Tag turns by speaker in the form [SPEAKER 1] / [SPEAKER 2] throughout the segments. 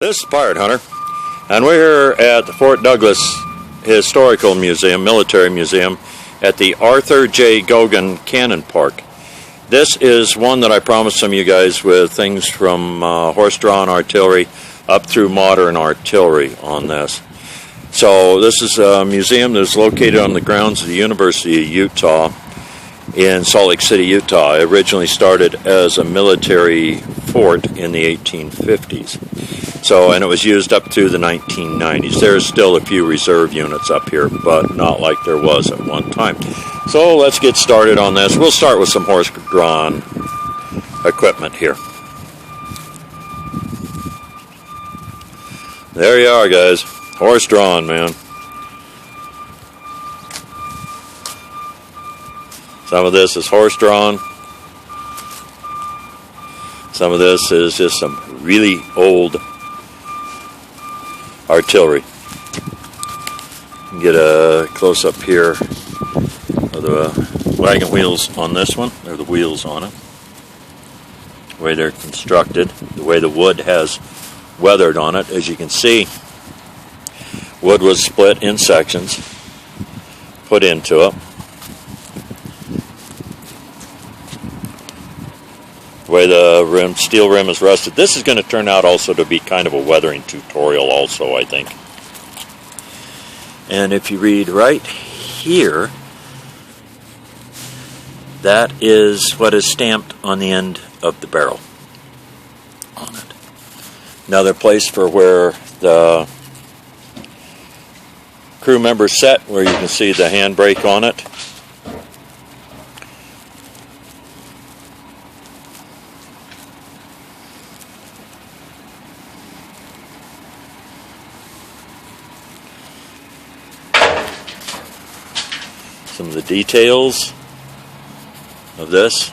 [SPEAKER 1] This is Pirate Hunter, and we're here at the Fort Douglas Historical Museum, Military Museum, at the Arthur J. Gogan Cannon Park. This is one that I promised some of you guys with things from horse-drawn artillery up through modern artillery on this. So this is a museum that is located on the grounds of the University of Utah in Salt Lake City, Utah. It originally started as a military fort in the 1850s. So, and it was used up through the 1990s. There's still a few reserve units up here, but not like there was at one time. So let's get started on this. We'll start with some horse-drawn equipment here. There you are, guys. Horse-drawn, man. Some of this is horse-drawn. Some of this is just some really old artillery. Get a close-up here of the wagon wheels on this one. They're the wheels on it. The way they're constructed, the way the wood has weathered on it. As you can see, wood was split in sections, put into it. The way the steel rim is rusted. This is going to turn out also to be kind of a weathering tutorial also, I think. And if you read right here, that is what is stamped on the end of the barrel on it. Another place for where the crew members sat, where you can see the handbrake on it. Some of the details of this.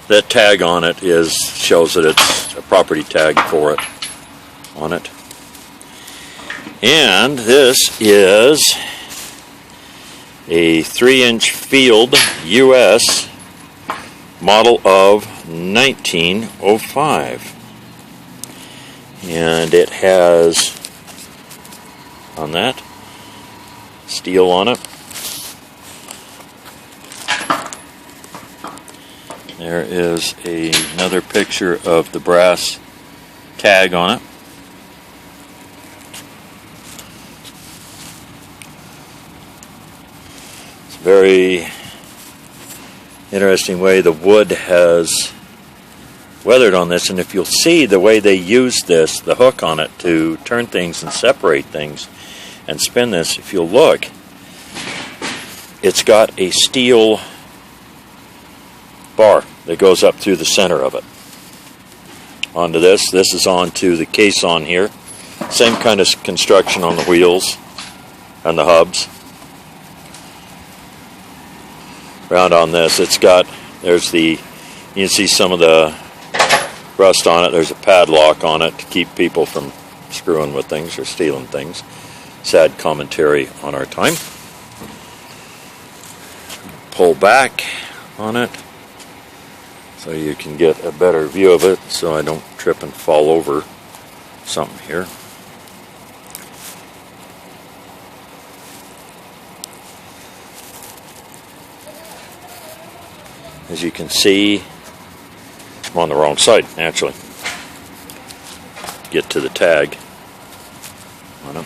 [SPEAKER 1] That tag on it shows that it's a property tag for it on it. And this is a 3-inch field US model of 1905. And it has on that steel on it. There is another picture of the brass tag on it. It's a very interesting way the wood has weathered on this, and if you'll see the way they use this, the hook on it, to turn things and separate things and spin this, if you'll look, it's got a steel bar that goes up through the center of it. Onto this. This is onto the case on here. Same kind of construction on the wheels and the hubs. Around on this, you can see some of the rust on it. There's a padlock on it to keep people from screwing with things or stealing things. Sad commentary on our time. Pull back on it so you can get a better view of it, so I don't trip and fall over something here. As you can see, I'm on the wrong side, naturally. Get to the tag on it.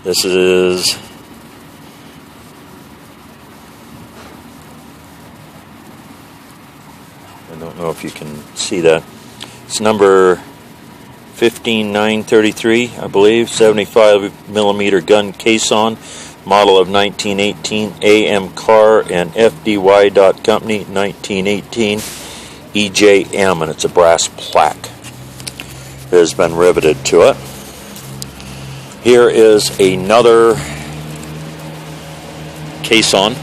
[SPEAKER 1] This is I don't know if you can see that. It's number 15933, I believe, 75 millimeter gun caisson, model of 1918, AM Car and FDY Company, 1918, EJM, and it's a brass plaque that has been riveted to it. Here is another caisson.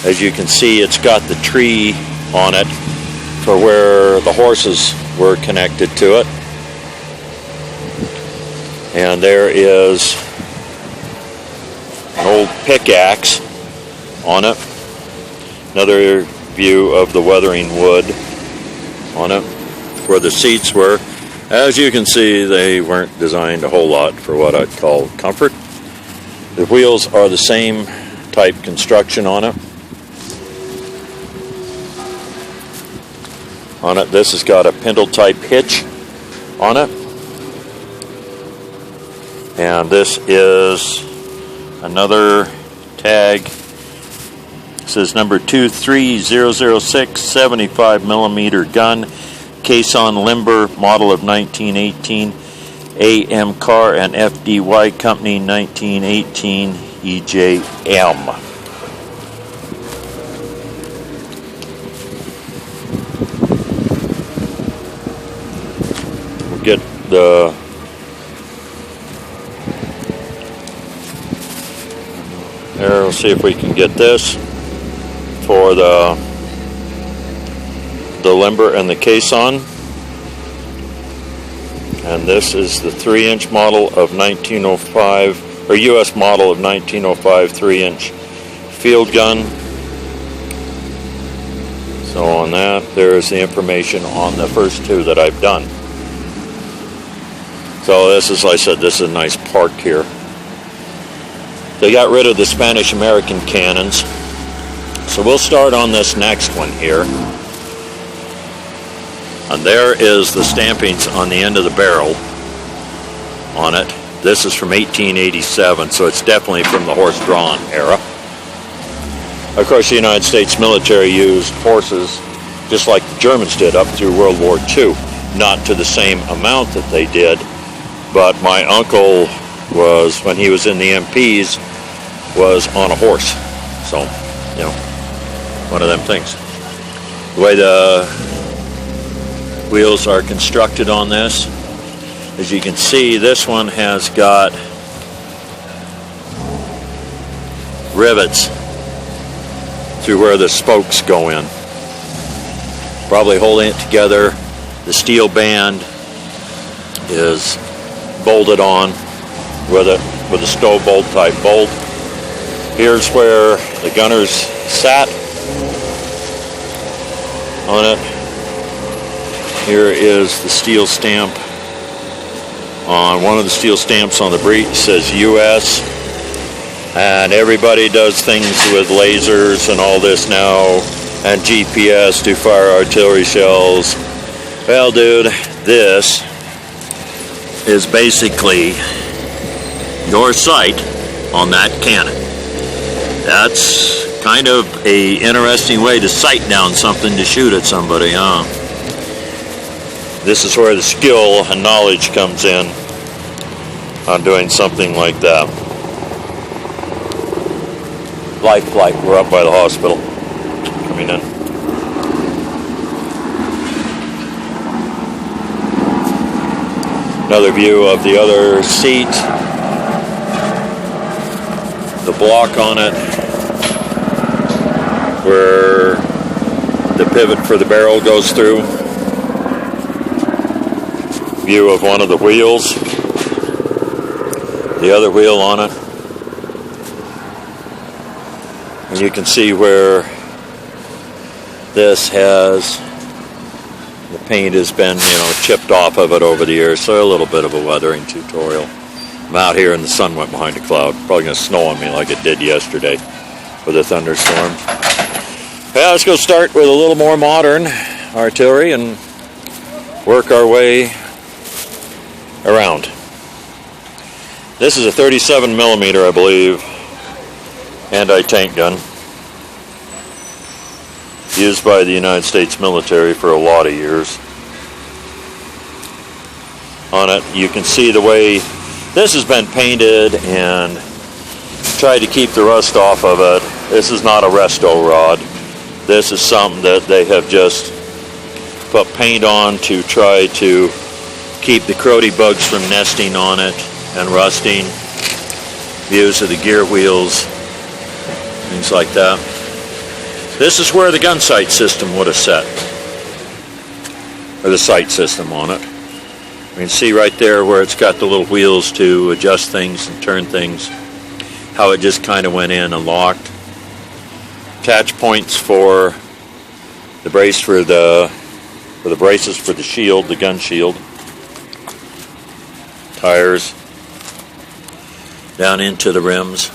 [SPEAKER 1] As you can see, it's got the tree on it for where the horses were connected to it. And there is an old pickaxe on it. Another view of the weathering wood on it. where the seats were. As you can see, they weren't designed a whole lot for what I'd call comfort. The wheels are the same type construction on it. This has got a pintle type hitch on it. And this is another tag. It says number 23006, 75 millimeter gun, caisson limber, model of 1918, AM car and FDY company, 1918 EJM. We'll get the there. We'll see if we can get this for the limber and the caisson. And this is the 3-inch model of 1905, or US model of 1905 3-inch field gun. So on that, there's the information on the first two that I've done. So this is, like I said, this is a nice park here. They got rid of the Spanish-American cannons. So we'll start on this next one here. And there is the stampings on the end of the barrel on it. This is from 1887, so it's definitely from the horse-drawn era. Of course, the United States military used horses just like the Germans did up through World War II. Not to the same amount that they did, but my uncle was, when he was in the MPs, was on a horse. So, you know, one of them things. The way the wheels are constructed on this, as you can see, this one has got rivets through where the spokes go in, probably holding it together. The steel band is bolted on with a stove bolt type bolt. Here's where the gunners sat on it. Here is the steel stamp. On one of the steel stamps on the breech says US. And everybody does things with lasers and all this now, and GPS to fire artillery shells. Well, dude, this is basically your sight on that cannon. That's kind of a interesting way to sight down something to shoot at somebody, huh? This is where the skill and knowledge comes in on doing something like that. Life flight, we're up by the hospital coming in. Another view of the other seat, the block on it, where the pivot for the barrel goes through. View of one of the wheels, the other wheel on it. And you can see where this has, the paint has been, chipped off of it over the years, so a little bit of a weathering tutorial. I'm out here and the sun went behind a cloud. Probably going to snow on me like it did yesterday with a thunderstorm. Yeah, let's go start with a little more modern artillery and work our way around. This is a 37 millimeter, I believe, anti-tank gun used by the United States military for a lot of years. On it, you can see the way this has been painted and tried to keep the rust off of it. This is not a resto rod. This is something that they have just put paint on to try to keep the crotty bugs from nesting on it and rusting. Views of the gear wheels, things like that. This is where the gun sight system would have set, or the sight system on it. You can see right there where it's got the little wheels to adjust things and turn things, how it just kind of went in and locked. Attach points for the brace for the for the braces for the shield, the gun shield. Tires down into the rims.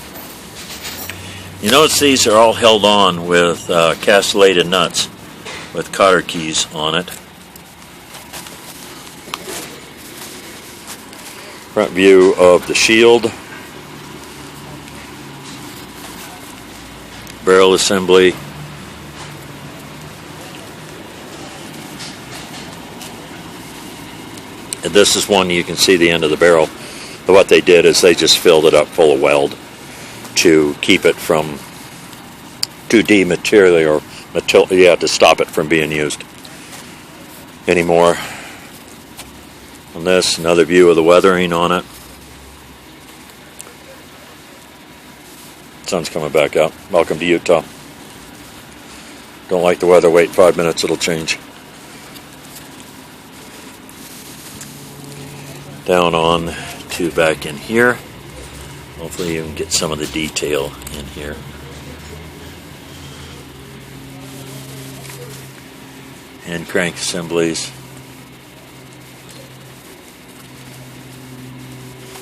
[SPEAKER 1] You notice these are all held on with castellated nuts with cotter keys on it. Front view of the shield. Barrel assembly. And this is one you can see the end of the barrel. But what they did is they just filled it up full of weld to keep it from, to dematerial, to stop it from being used anymore. On this, another view of the weathering on it. Sun's coming back out. Welcome to Utah. Don't like the weather, wait 5 minutes, it'll change. Down on to back in here. Hopefully you can get some of the detail in here. Hand crank assemblies.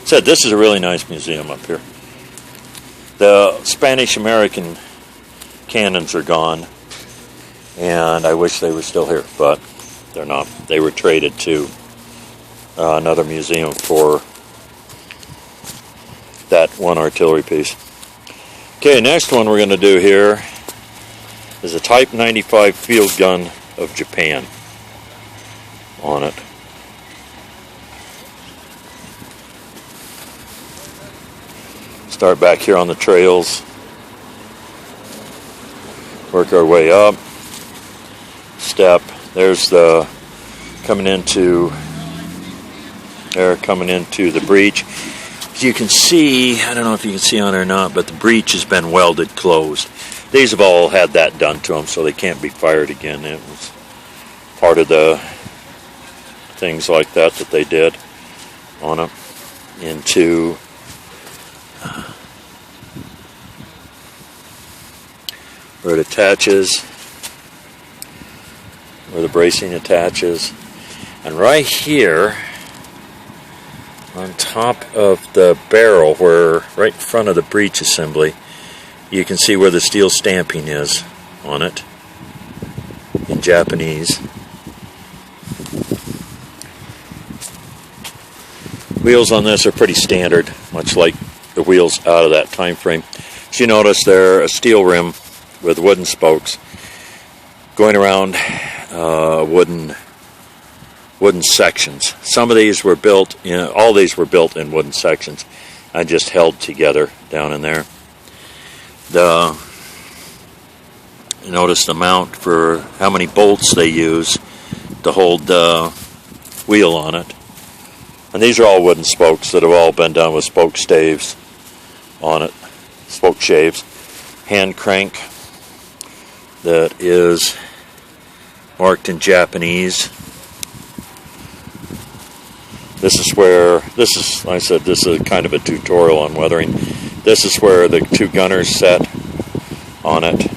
[SPEAKER 1] Said this is a really nice museum up here. The Spanish-American cannons are gone, and I wish they were still here, but they're not. They were traded to another museum for that one artillery piece. Okay, next one we're going to do here is a Type 95 field gun of Japan on it. Start back here on the trails, work our way up, step, there's the coming into the breech. As you can see, I don't know if you can see on it or not, but the breech has been welded closed. These have all had that done to them, so they can't be fired again. It was part of the things like that they did on them. Into where it attaches, where the bracing attaches, and right here on top of the barrel, where right in front of the breech assembly, you can see where the steel stamping is on it in Japanese. Wheels on this are pretty standard, much like the wheels out of that time frame. As you notice, they're a steel rim with wooden spokes going around wooden sections. Some of these were built in, all these were built in wooden sections and just held together down in there. You notice the mount for how many bolts they use to hold the wheel on it. And these are all wooden spokes that have all been done with spoke staves on it, spoke shaves. Hand crank that is marked in Japanese. This is where, like I said, this is kind of a tutorial on weathering. This is where the two gunners set on it.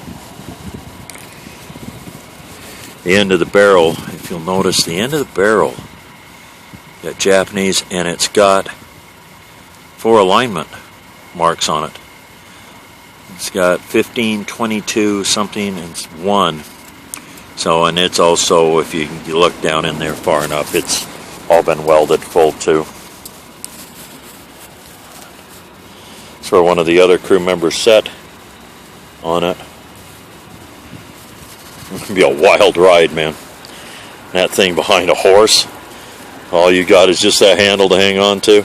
[SPEAKER 1] The end of the barrel, if you'll notice, the end of the barrel got Japanese, and it's got 4 alignment marks on it. It's got 15, 22, something, and 1. So, and it's also, if you look down in there far enough, it's all been welded full too. That's where one of the other crew members set on it. It's gonna be a wild ride, man. That thing behind a horse, all you got is just that handle to hang on to.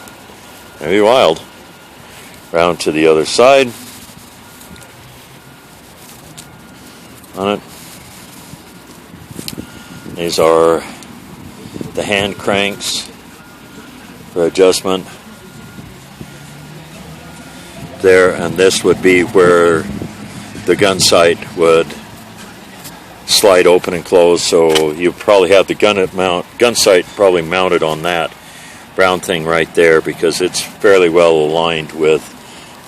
[SPEAKER 1] It'll be wild. Round to the other side on it. These are the hand cranks for adjustment there, and this would be where the gun sight would slide open and close, so you probably have the gun sight probably mounted on that brown thing right there, because it's fairly well aligned with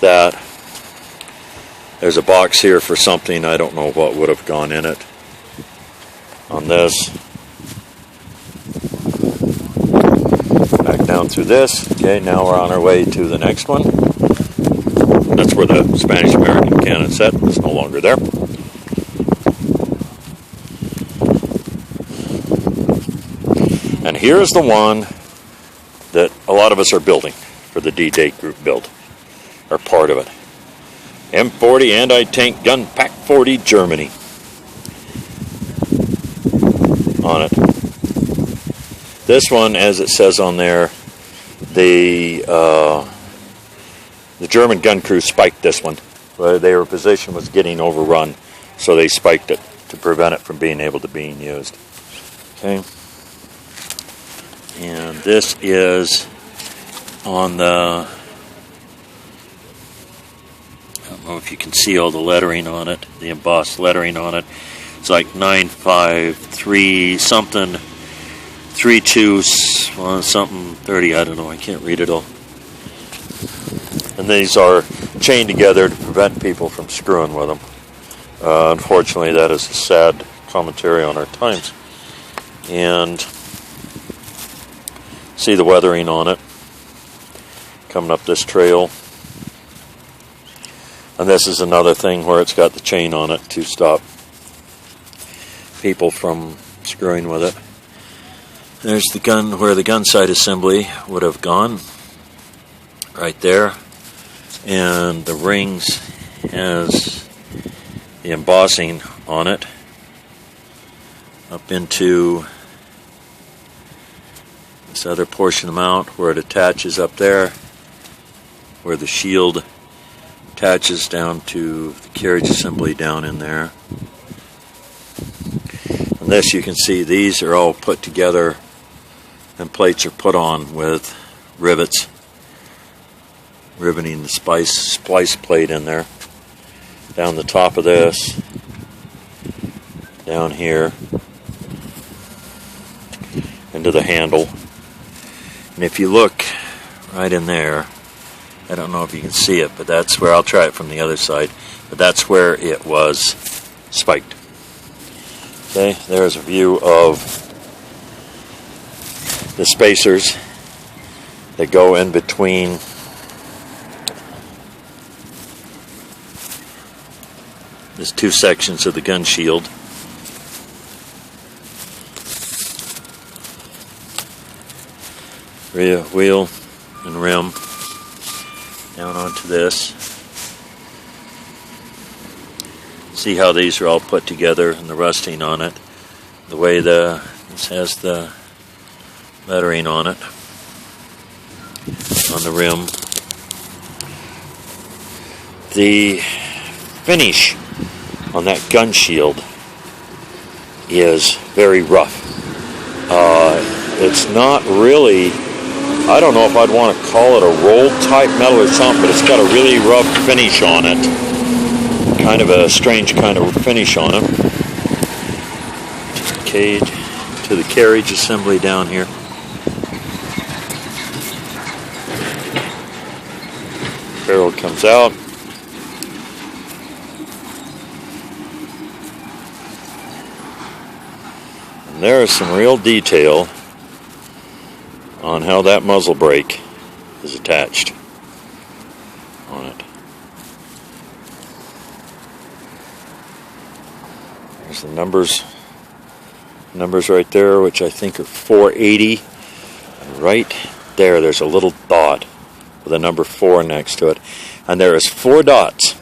[SPEAKER 1] that. There's a box here for something, I don't know what would have gone in it on this. Back down through this. Okay, now we're on our way to the next one. That's where the Spanish-American cannon set is no longer there. And here's the one that a lot of us are building for the D-Day group build, or part of it. M40 anti-tank gun Pack 40 Germany on it. This one, as it says on there, the German gun crew spiked this one. Their position was getting overrun, so they spiked it to prevent it from being able to be used. Okay. And this is on the, I don't know if you can see all the lettering on it, the embossed lettering on it. It's like 953 something, 32 something 30, I don't know, I can't read it all. And these are chained together to prevent people from screwing with them. Unfortunately, that is a sad commentary on our times. And see the weathering on it coming up this trail. And this is another thing where it's got the chain on it to stop people from screwing with it. There's the gun where the gun sight assembly would have gone, right there. And the rings has the embossing on it up into this other portion of the mount where it attaches up there, where the shield attaches down to the carriage assembly down in there. And this, you can see, these are all put together and plates are put on with rivets, riveting the splice plate in there. Down the top of this, down here, into the handle. And if you look right in there, I don't know if you can see it, but that's where, I'll try it from the other side, but that's where it was spiked. Okay, there's a view of the spacers that go in between these two sections of the gun shield. Rear wheel and rim down onto this. See how these are all put together and the rusting on it. The way this has the lettering on it on the rim. The finish on that gun shield is very rough. It's not really, I don't know if I'd want to call it a rolled type metal or something, but it's got a really rough finish on it. Kind of a strange kind of finish on it. To the carriage assembly down here. Barrel comes out. And there is some real detail on how that muzzle brake is attached on it. There's the numbers right there, which I think are 480. And right there's a little dot with a number 4 next to it. And there is 4 dots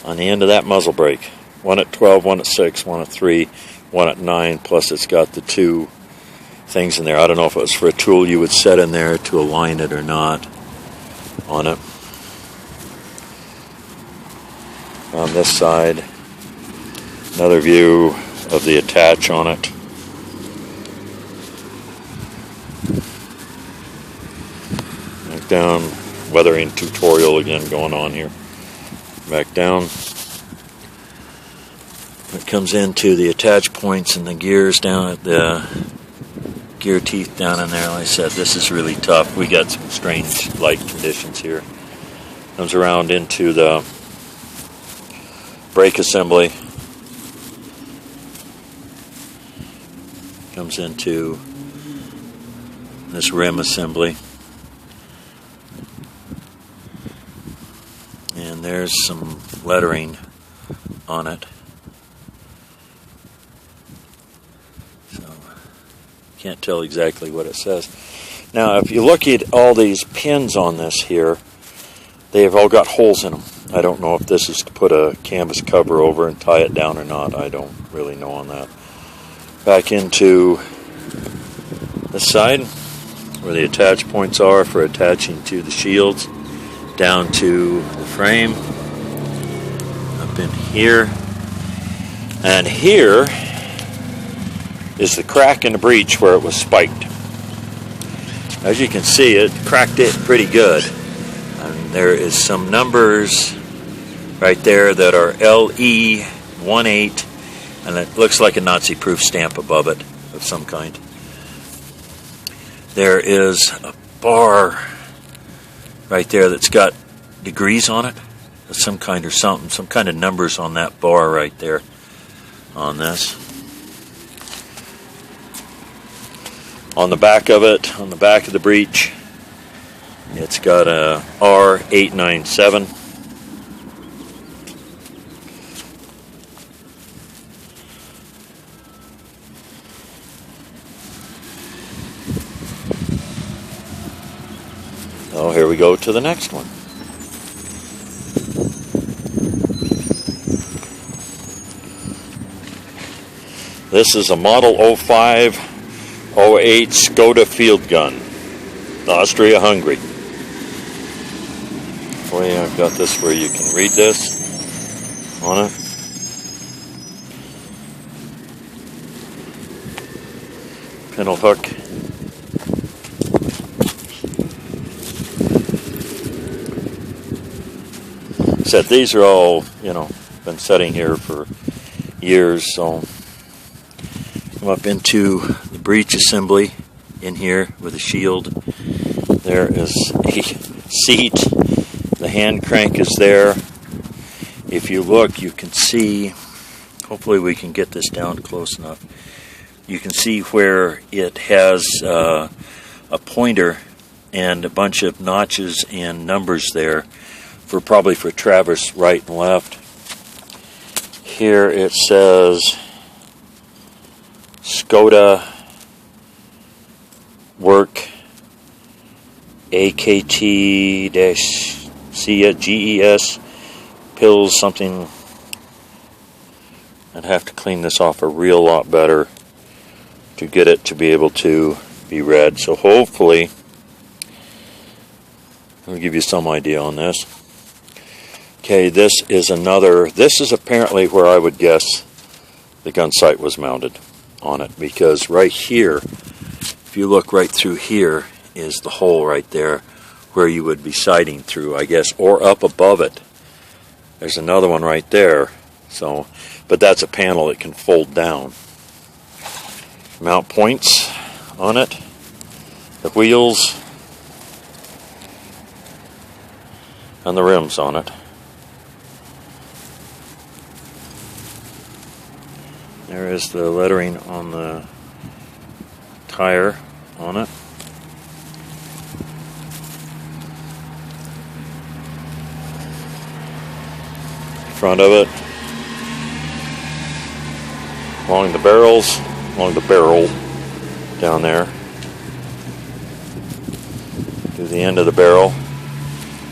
[SPEAKER 1] on the end of that muzzle brake. One at 12, one at 6, one at 3, one at 9, plus it's got the 2 things in there. I don't know if it was for a tool you would set in there to align it or not on it. On this side, another view of the attach on it. Back down, weathering tutorial again going on here. Back down. It comes into the attach points and the gears down at the gear teeth down in there. Like I said, this is really tough. We got some strange light conditions here. Comes around into the brake assembly. Comes into this rim assembly. And there's some lettering on it. So, can't tell exactly what it says. Now, if you look at all these pins on this here, they've all got holes in them. I don't know if this is to put a canvas cover over and tie it down or not. I don't really know on that. Back into the side where the attach points are for attaching to the shields, down to the frame, up in here, and here is the crack in the breech where it was spiked. As you can see, it cracked it pretty good. And there is some numbers right there that are LE18, and it looks like a Nazi-proof stamp above it of some kind. There is a bar right there that's got degrees on it of some kind or something, some kind of numbers on that bar right there on this. On the back of it, on the back of the breech, it's got a R897. Oh, here we go to the next one. This is a Model 05-08 Skoda field gun, Austria-Hungary. For you, I've got this where you can read this on it. Pintle hook. Said these are all, been setting here for years, so come up into the breech assembly in here with a shield. There is a seat. The hand crank is there. If you look, you can see, hopefully we can get this down close enough. You can see where it has a pointer and a bunch of notches and numbers there probably for traverse right and left. Here it says Skoda Work AKT-GES pills something. I'd have to clean this off a real lot better to get it to be able to be read. So hopefully I'll give you some idea on this. Okay, this is apparently where I would guess the gun sight was mounted on it, because right here, if you look right through here, is the hole right there where you would be sighting through, I guess, or up above it. There's another one right there. So, but that's a panel that can fold down. Mount points on it, the wheels, and the rims on it. There is the lettering on the tire on it. Front of it. Along the barrel down there. To the end of the barrel.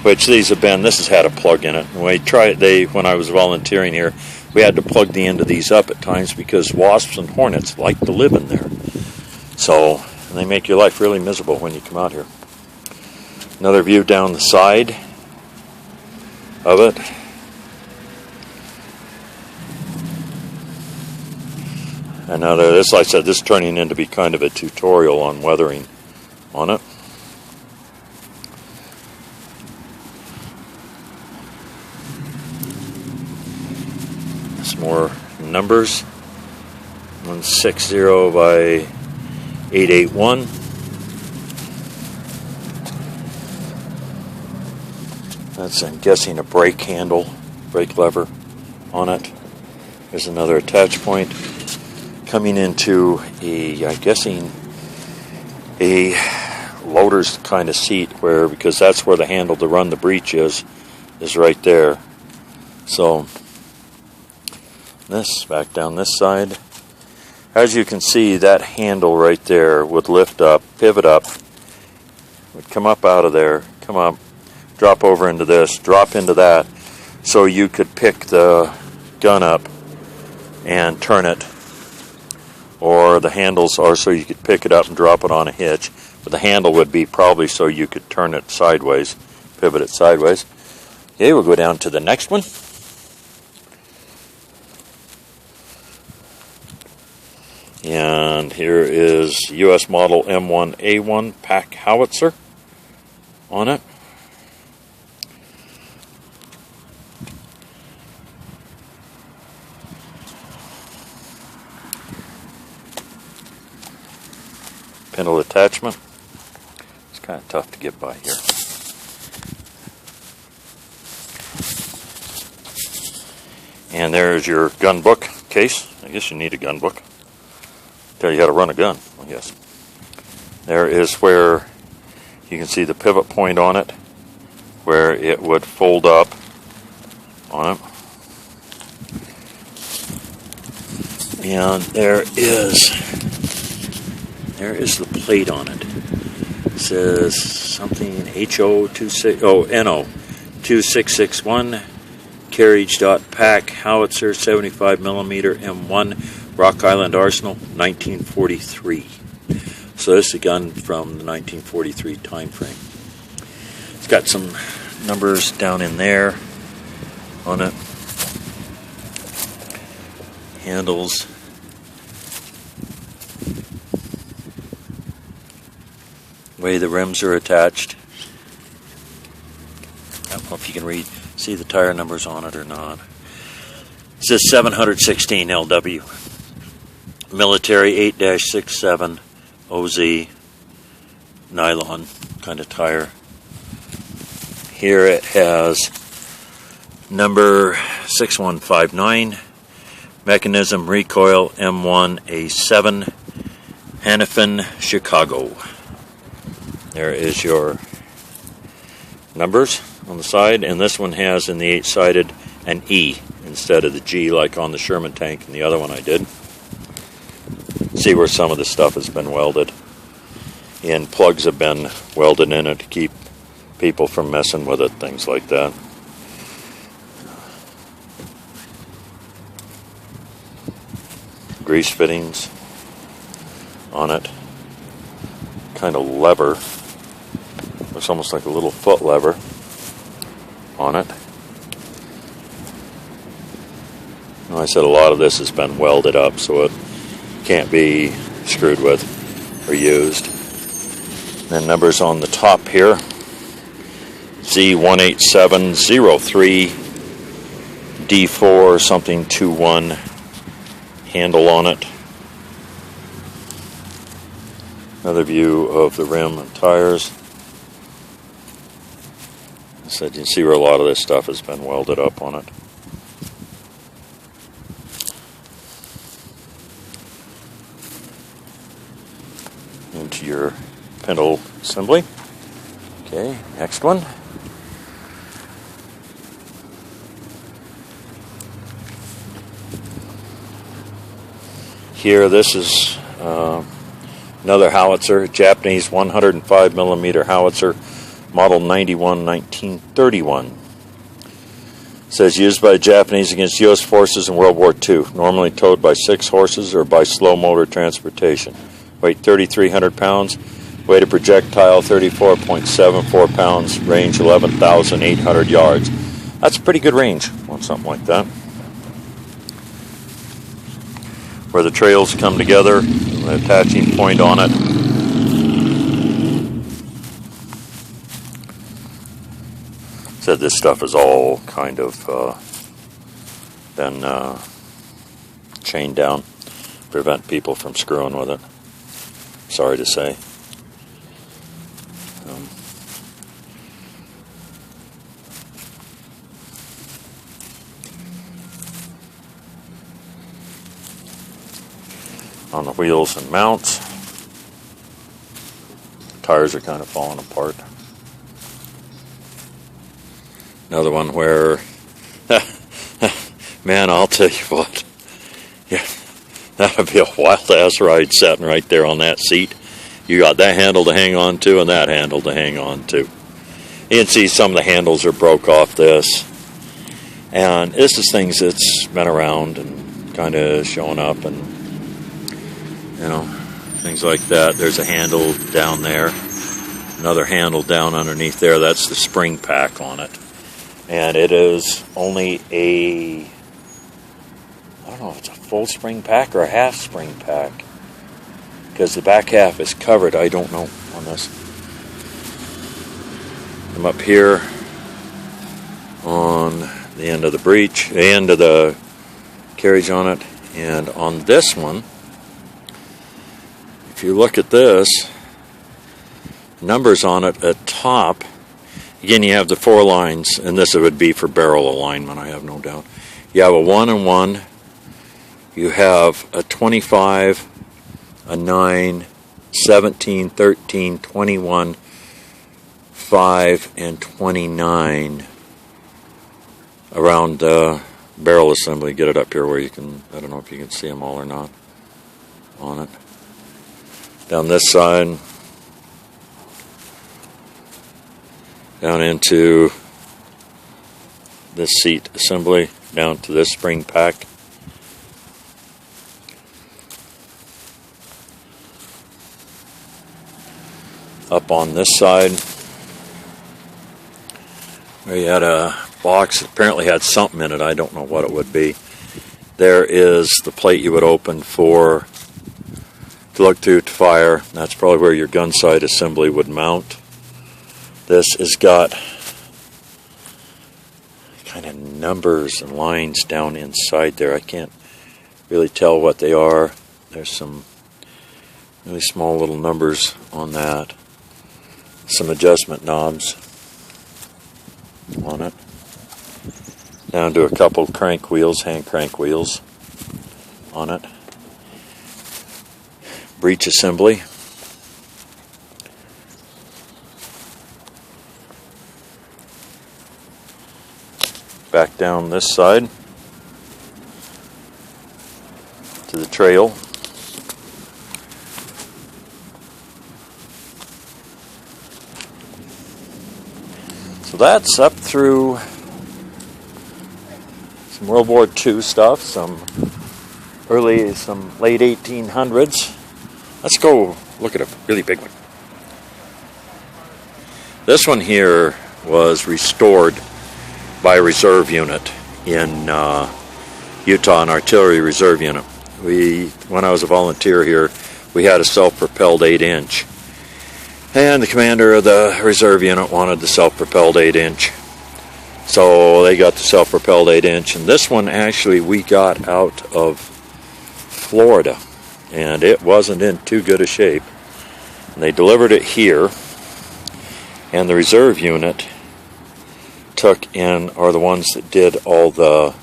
[SPEAKER 1] Which these have been, this has had a plug in it. When I was volunteering here, we had to plug the end of these up at times because wasps and hornets like to live in there. So, and they make your life really miserable when you come out here. Another view down the side of it. And now this, like I said, this is turning into be kind of a tutorial on weathering on it. Some more numbers. 160 by 881. That's, I'm guessing, a brake handle, brake lever on it. There's another attach point. Coming into I'm guessing a loader's kind of seat, where, because that's where the handle to run the breech is right there. So this, back down this side, as you can see, that handle right there would lift up, pivot up, would come up out of there, come up, drop over into this, drop into that, so you could pick the gun up and turn it. Or the handles are so you could pick it up and drop it on a hitch, but the handle would be probably so you could turn it sideways, pivot it sideways. Okay, we'll go down to the next one. And here is U.S. model M1A1 pack howitzer on it. Pintle attachment. It's kind of tough to get by here. And there's your gun book case. I guess you need a gun book. Tell you how to run a gun, I guess. There is where you can see the pivot point on it, where it would fold up on it. And there is the plate on it. It says something NO 2661 carriage.pack howitzer 75mm M1 Rock Island Arsenal 1943. So this is a gun from the 1943 time frame. It's got some numbers down in there on it. Handles. Way the rims are attached. I don't know if you can see the tire numbers on it or not. It says 716 LW. Military 8-67 OZ nylon kind of tire. Here it has number 6159. Mechanism recoil M1A7 Hannafin, Chicago. There is your numbers on the side, and this one has in the 8-sided an E instead of the G like on the Sherman tank and the other one I did. See where some of the stuff has been welded, and plugs have been welded in it to keep people from messing with it, things like that. Grease fittings on it, kind of lever. Looks almost like a little foot lever on it. Well, I said a lot of this has been welded up, so it can't be screwed with or used. Then numbers on the top here. Z18703 D4 something 21 handle on it. Another view of the rim and tires. So you can see where a lot of this stuff has been welded up on it. Into your pintle assembly. Okay, next one. Here, this is another howitzer, Japanese 105mm howitzer, model 91, 1931. It says used by the Japanese against U.S. forces in World War II, normally towed by 6 horses or by slow motor transportation. Weight 3,300 pounds, weight of projectile 34.74 pounds, range 11,800 yards. That's a pretty good range on something like that. Where the trails come together, the attaching point on it. Said this stuff is all kind of been chained down, prevent people from screwing with it. Sorry to say. On the wheels and mounts. tires are kind of falling apart. Another one where, man, I'll tell you what, yeah, that would be a wild-ass ride sitting right there on that seat. You got that handle to hang on to and that handle to hang on to. You can see some of the handles are broke off this. And this is things that's been around and kind of showing up and, you know, things like that. There's a handle down there. Another handle down underneath there. That's the spring pack on it. And it is only a, I don't know if it's a full spring pack or a half spring pack. Because the back half is covered, I don't know on this. I'm up here on the end of the breech, the end of the carriage on it. And on this one, if you look at this, numbers on it at top, again you have the 4 lines, and this would be for barrel alignment, I have no doubt. You have a 1 and 1, you have a 25, a 9, 17, 13, 21, 5, and 29 around barrel assembly. Get it up here where you can, I don't know if you can see them all or not on it. Down this side, down into this seat assembly, down to this spring pack. Up on this side, where you had a box that apparently had something in it, I don't know what it would be. There is the plate you would open for to look through to fire. That's probably where your gun sight assembly would mount. This has got kind of numbers and lines down inside there. I can't really tell what they are. There's some really small little numbers on that. Some adjustment knobs on it. Down to a couple crank wheels, hand crank wheels on it. Breech assembly. Back down this side to the trail. So that's up through some World War II stuff, some late 1800s. Let's go look at a really big one. This one here was restored by a reserve unit in Utah, an artillery reserve unit. When I was a volunteer here, we had a self-propelled 8-inch. And the commander of the reserve unit wanted the self-propelled 8-inch. So they got the self-propelled 8-inch. And this one actually we got out of Florida. And it wasn't in too good a shape. And they delivered it here. And the reserve unit took in are the ones that did all the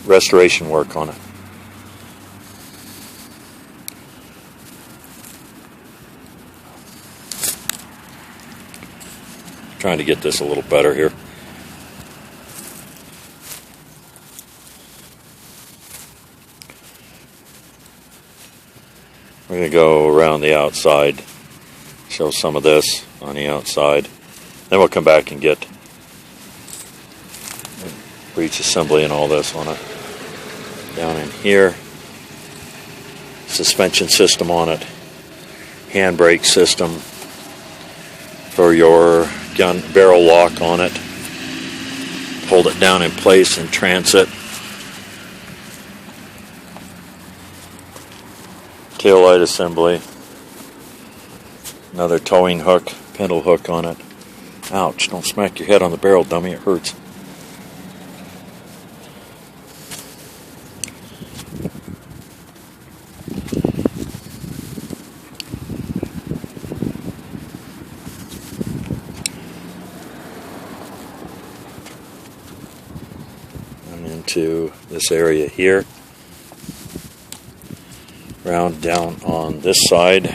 [SPEAKER 1] restoration work on it. Trying to get this a little better here. We're going to go around the outside, show some of this on the outside. Then we'll come back and get breech assembly and all this on it. Down in here, suspension system on it, handbrake system for your gun barrel lock on it. Hold it down in place in transit. Tail light assembly. Another towing hook, pintle hook on it. Ouch, don't smack your head on the barrel, dummy, it hurts. And into this area here. Round down on this side.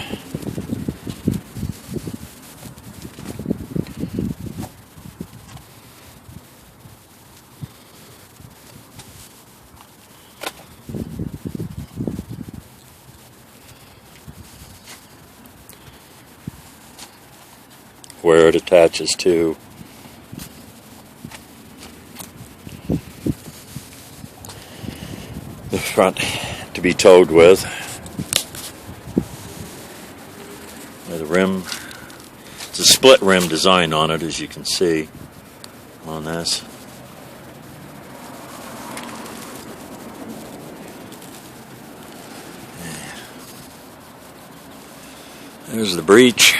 [SPEAKER 1] where it attaches to. The front to be towed with. The rim, it's a split rim design on it, as you can see on this. There's the breech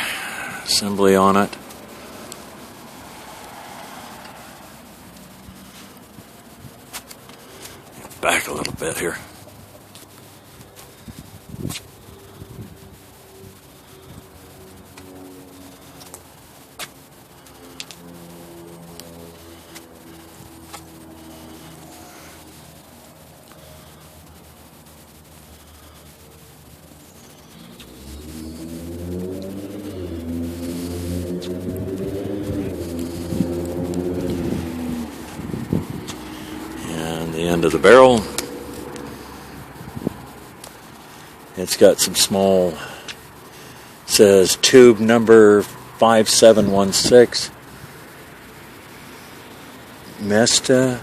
[SPEAKER 1] assembly on it. Back a little bit here. The end of the barrel. It's got some small, says tube number 5716 Mesta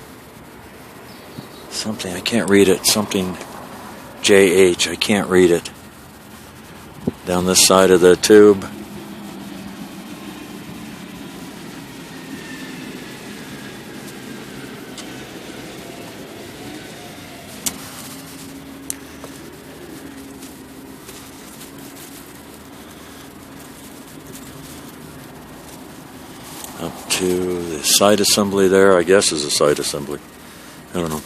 [SPEAKER 1] something, I can't read it, something JH, I can't read it, down this side of the tube. Up to the side assembly there, I guess is a side assembly. I don't know.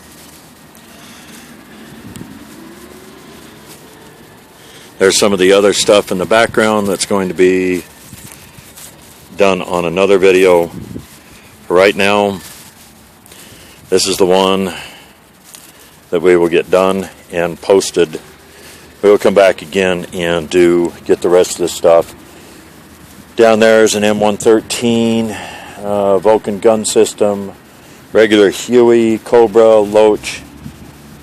[SPEAKER 1] There's some of the other stuff in the background that's going to be done on another video. For right now, this is the one that we will get done and posted. We will come back again and get the rest of this stuff. Down there is an M113 Vulcan gun system, regular Huey, Cobra, Loach,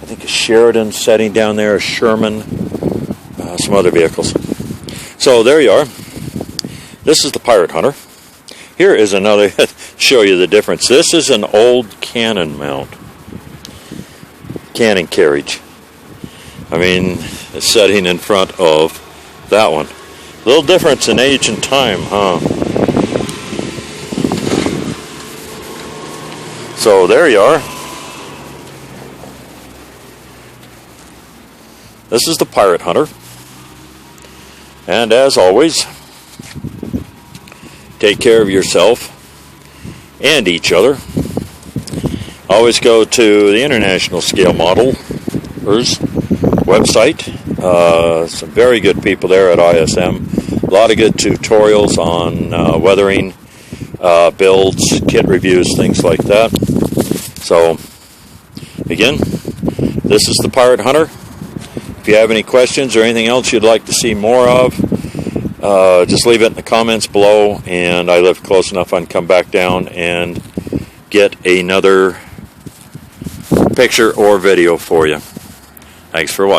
[SPEAKER 1] I think a Sheridan setting down there, a Sherman, some other vehicles. So there you are. This is the Pirate Hunter. Here is another, show you the difference. This is an old cannon mount, cannon carriage. I mean, the setting in front of that one. Little difference in age and time, huh? So there you are. This is the Pirate Hunter. And as always, take care of yourself and each other. Always go to the International Scale Modelers website. Some very good people there at ISM. A lot of good tutorials on weathering, builds, kit reviews, things like that. So, again, this is the Pirate Hunter. If you have any questions or anything else you'd like to see more of, just leave it in the comments below, and I live close enough I can come back down and get another picture or video for you. Thanks for watching.